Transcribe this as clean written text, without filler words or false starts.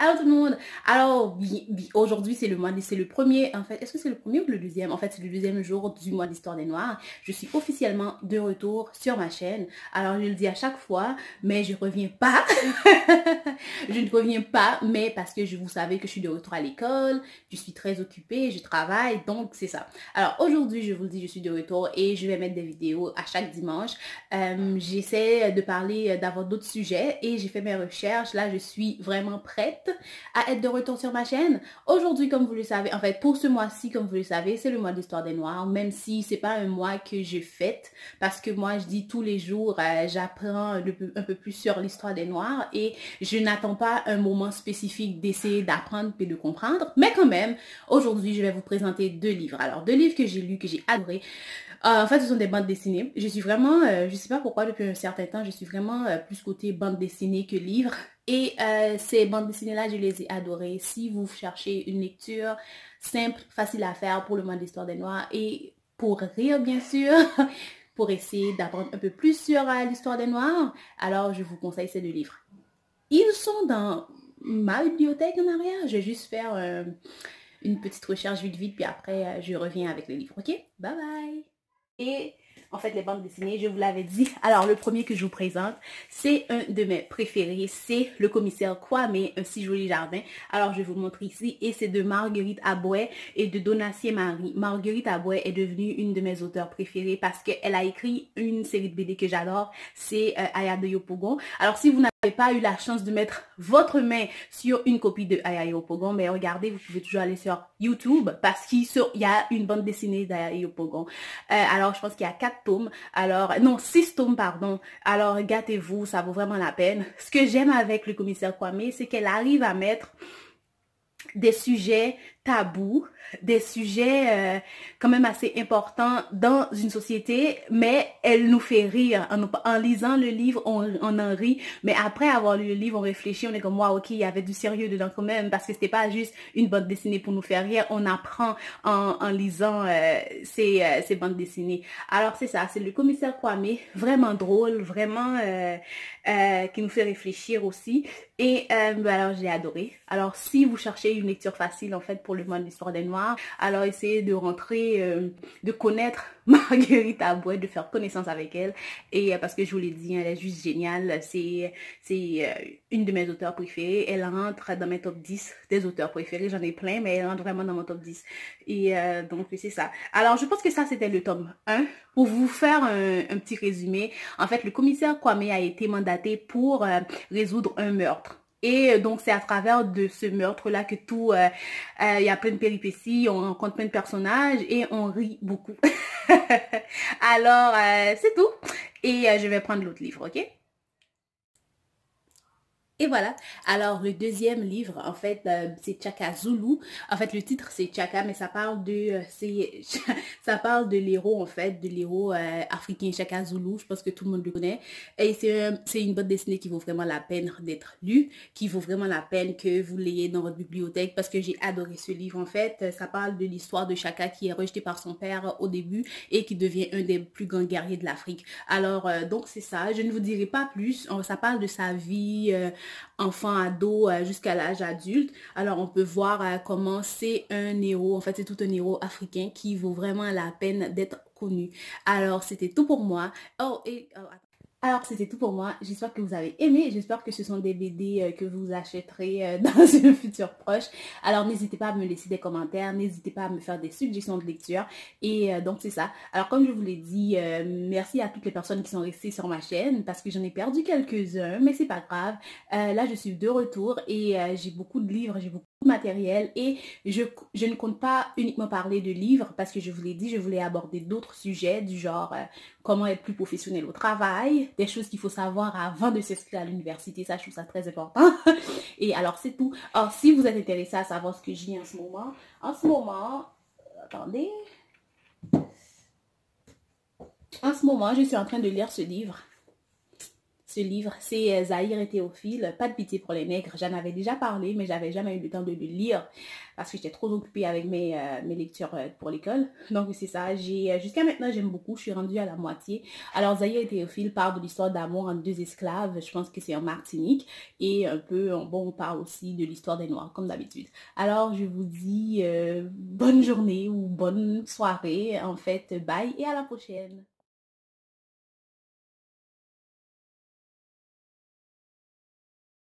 Allô tout le monde. Alors aujourd'hui c'est le premier en fait. Est-ce que c'est le premier ou le deuxième? En fait c'est le deuxième jour du mois d'Histoire des Noirs. Je suis officiellement de retour sur ma chaîne. Alors je le dis à chaque fois, mais je reviens pas. Je ne reviens pas, mais parce que vous savez que je suis de retour à l'école. Je suis très occupée, je travaille, donc c'est ça. Alors aujourd'hui je vous le dis, je suis de retour et je vais mettre des vidéos à chaque dimanche. J'essaie de parler, d'avoir d'autres sujets et j'ai fait mes recherches. Là je suis vraiment prête à être de retour sur ma chaîne. Aujourd'hui, comme vous le savez, en fait, pour ce mois-ci, comme vous le savez, c'est le mois d'Histoire des Noirs, même si c'est pas un mois que je fête, parce que moi, je dis tous les jours, j'apprends un peu plus sur l'histoire des Noirs et je n'attends pas un moment spécifique d'essayer d'apprendre et de comprendre, mais quand même, aujourd'hui, je vais vous présenter deux livres. Alors, deux livres que j'ai lus, que j'ai adorés. En fait, ce sont des bandes dessinées. Je suis vraiment, je sais pas pourquoi, depuis un certain temps, je suis vraiment plus côté bande dessinée que livre. Et ces bandes dessinées-là, je les ai adorées. Si vous cherchez une lecture simple, facile à faire pour le mois d'Histoire des Noirs et pour rire, bien sûr, pour essayer d'apprendre un peu plus sur l'histoire des Noirs, alors je vous conseille ces deux livres. Ils sont dans ma bibliothèque en arrière. Je vais juste faire une petite recherche vite, puis après, je reviens avec les livres, ok? Bye bye! Et en fait, les bandes dessinées, je vous l'avais dit. Alors, le premier que je vous présente, c'est un de mes préférés. C'est Le Commissaire Kwame, Un si joli jardin. Alors, je vais vous le montrer ici. Et c'est de Marguerite Aboué et de Donatien Marie. Marguerite Aboué est devenue une de mes auteurs préférées parce qu'elle a écrit une série de BD que j'adore. C'est Aya de Yopougon. Alors, si vous n'avez pas eu la chance de mettre votre main sur une copie de Aya Yopougon, mais regardez, vous pouvez toujours aller sur YouTube parce qu'il y a une bande dessinée d'Aya Yopougon. Alors, je pense qu'il y a 4 tomes. Alors, non, 6 tomes, pardon. Alors, gâtez-vous, ça vaut vraiment la peine. Ce que j'aime avec Le Commissaire Kwame, c'est qu'elle arrive à mettre des sujets tabous, des sujets quand même assez importants dans une société, mais elle nous fait rire. En lisant le livre, on en rit, mais après avoir lu le livre, on réfléchit, on est comme, wow, ok, il y avait du sérieux dedans quand même, parce que c'était pas juste une bande dessinée pour nous faire rire, on apprend en lisant ces bandes dessinées. Alors c'est ça, c'est Le Commissaire Kwame, vraiment drôle, vraiment qui nous fait réfléchir aussi. Et alors j'ai adoré. Alors si vous cherchez une lecture facile en fait pour le mois de l'Histoire des Noirs, alors essayez de rentrer, de connaître Marguerite Aboué, de faire connaissance avec elle. Et parce que je vous l'ai dit, elle est juste géniale. C'est une de mes auteurs préférées. Elle rentre dans mes top 10 des auteurs préférés. J'en ai plein, mais elle rentre vraiment dans mon top 10. Et donc c'est ça. Alors je pense que ça c'était le tome 1. Pour vous faire un petit résumé, en fait le commissaire Kwame a été mandaté pour résoudre un meurtre. Et donc, c'est à travers de ce meurtre-là que tout, il y a plein de péripéties, on rencontre plein de personnages et on rit beaucoup. Alors, c'est tout. Et je vais prendre l'autre livre, ok? Et voilà, alors le deuxième livre, en fait, c'est Chaka Zulu. En fait, le titre, c'est Chaka, mais ça parle de ça parle de l'héros, en fait, de l'héros africain Chaka Zulu. Je pense que tout le monde le connaît. Et c'est une bande dessinée qui vaut vraiment la peine d'être lue, qui vaut vraiment la peine que vous l'ayez dans votre bibliothèque, parce que j'ai adoré ce livre, en fait. Ça parle de l'histoire de Chaka qui est rejeté par son père au début et qui devient un des plus grands guerriers de l'Afrique. Alors, donc c'est ça. Je ne vous dirai pas plus. Ça parle de sa vie enfant, ado, jusqu'à l'âge adulte. Alors, on peut voir comment c'est un héros. En fait, c'est tout un héros africain qui vaut vraiment la peine d'être connu. Alors, c'était tout pour moi. Alors, c'était tout pour moi. J'espère que vous avez aimé. J'espère que ce sont des BD que vous achèterez dans un futur proche. Alors, n'hésitez pas à me laisser des commentaires. N'hésitez pas à me faire des suggestions de lecture. Et donc, c'est ça. Alors, comme je vous l'ai dit, merci à toutes les personnes qui sont restées sur ma chaîne parce que j'en ai perdu quelques-uns, mais c'est pas grave. Là, je suis de retour et j'ai beaucoup de livres, j'ai beaucoup de matériel et je ne compte pas uniquement parler de livres parce que je vous l'ai dit, je voulais aborder d'autres sujets du genre comment être plus professionnel au travail, des choses qu'il faut savoir avant de s'inscrire à l'université, ça je trouve ça très important. Et alors c'est tout. Alors si vous êtes intéressé à savoir ce que j'ai en ce moment, attendez, en ce moment je suis en train de lire ce livre. ce livre. C'est Zahir et Théophile, Pas de pitié pour les nègres. J'en avais déjà parlé, mais j'avais jamais eu le temps de le lire parce que j'étais trop occupée avec mes lectures pour l'école. Donc c'est ça, jusqu'à maintenant j'aime beaucoup, je suis rendue à la moitié. Alors Zahir et Théophile parlent de l'histoire d'amour entre deux esclaves, je pense que c'est en Martinique, et un peu, bon, on parle aussi de l'histoire des Noirs, comme d'habitude. Alors je vous dis bonne journée ou bonne soirée, en fait, bye et à la prochaine.